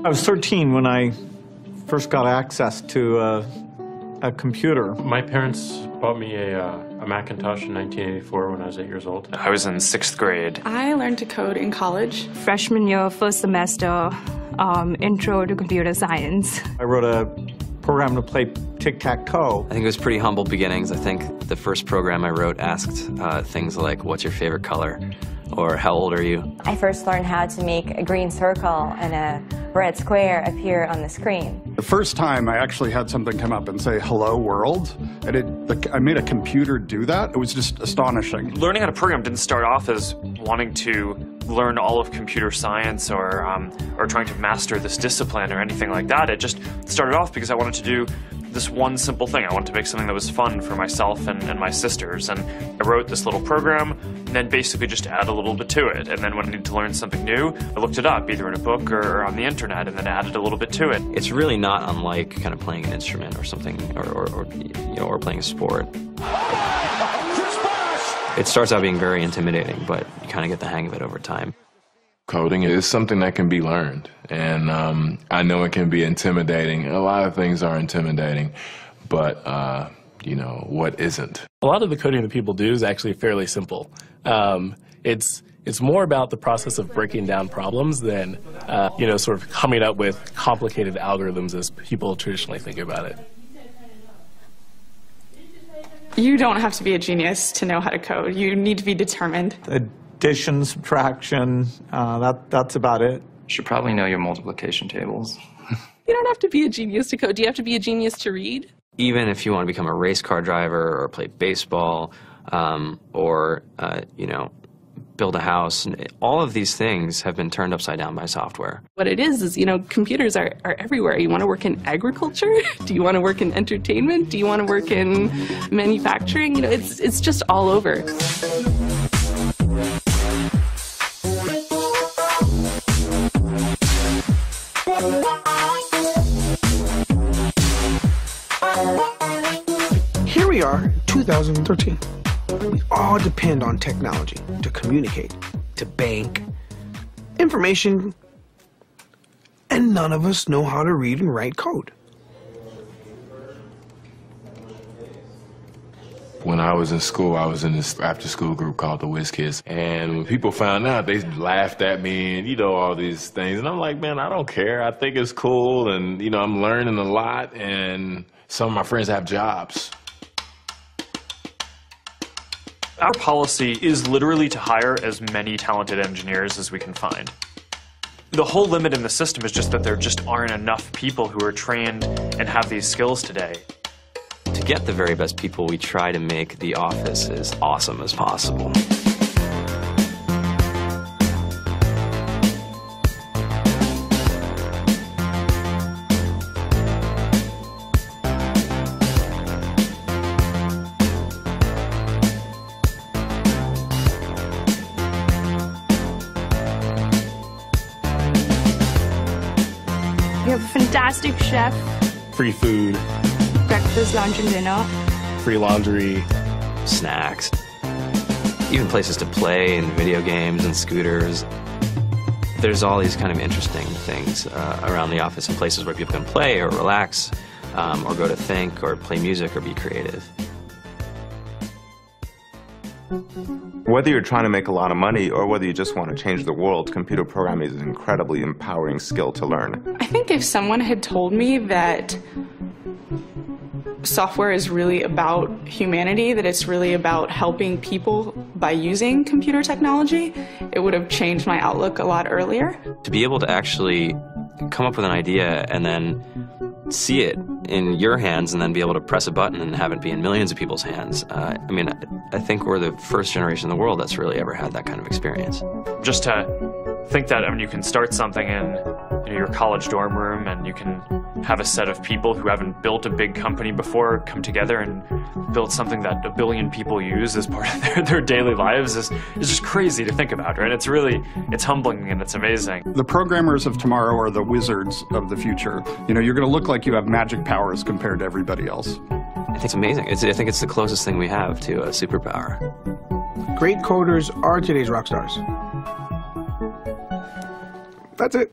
I was 13 when I first got access to a computer. My parents bought me a Macintosh in 1984 when I was 8 years old. I was in 6th grade. I learned to code in college. Freshman year, first semester, intro to computer science. I wrote a program to play tic-tac-toe. I think it was pretty humble beginnings. I think the first program I wrote asked things like, what's your favorite color? Or how old are you? I first learned how to make a green circle and a red square appear on the screen. The first time I actually had something come up and say, hello world, and I made a computer do that. It was just astonishing. Learning how to program didn't start off as wanting to learn all of computer science or trying to master this discipline or anything like that. It just started off because I wanted to do this one simple thing. I wanted to make something that was fun for myself and my sisters. And I wrote this little program and then basically just add a little bit to it. And then when I needed to learn something new, I looked it up, either in a book or on the internet, and then added a little bit to it. It's really not unlike kind of playing an instrument or something, or playing a sport. It starts out being very intimidating, but you kind of get the hang of it over time. Coding is something that can be learned, and I know it can be intimidating. A lot of things are intimidating, but you know, what isn't? A lot of the coding that people do is actually fairly simple. It's more about the process of breaking down problems than sort of coming up with complicated algorithms as people traditionally think about it. You don't have to be a genius to know how to code. You need to be determined. Addition, subtraction, that's about it. You should probably know your multiplication tables. You don't have to be a genius to code. Do you have to be a genius to read? Even if you want to become a race car driver or play baseball or build a house, all of these things have been turned upside down by software. What it is, computers are everywhere. You want to work in agriculture? Do you want to work in entertainment? Do you want to work in manufacturing? It's just all over. Here we are, 2013. We all depend on technology to communicate, to bank, information, and none of us know how to read and write code. When I was in school, I was in this after-school group called the Whiz Kids, and when people found out, they laughed at me and, all these things. And I'm like, man, I don't care. I think it's cool, and, I'm learning a lot, and some of my friends have jobs. Our policy is literally to hire as many talented engineers as we can find. The whole limit in the system is just that there just aren't enough people who are trained and have these skills today. To get the very best people, we try to make the office as awesome as possible. We have a fantastic chef. Free food. Breakfast, lunch, and dinner. Free laundry. Snacks. Even places to play and video games and scooters. There's all these kind of interesting things around the office and places where people can play or relax or go to think or play music or be creative. Whether you're trying to make a lot of money or whether you just want to change the world, computer programming is an incredibly empowering skill to learn. I think if someone had told me that software is really about humanity, that it's really about helping people by using computer technology, it would have changed my outlook a lot earlier. To be able to actually come up with an idea and then see it in your hands and then be able to press a button and have it be in millions of people's hands. I think we're the first generation in the world that's really ever had that kind of experience. Just to think that you can start something in your college dorm room and you can have a set of people who haven't built a big company before come together and build something that 1 billion people use as part of their daily lives is just crazy to think about, right? It's humbling and it's amazing. The programmers of tomorrow are the wizards of the future. You're going to look like you have magic powers compared to everybody else. I think it's amazing. I think it's the closest thing we have to a superpower. Great coders are today's rock stars. That's it.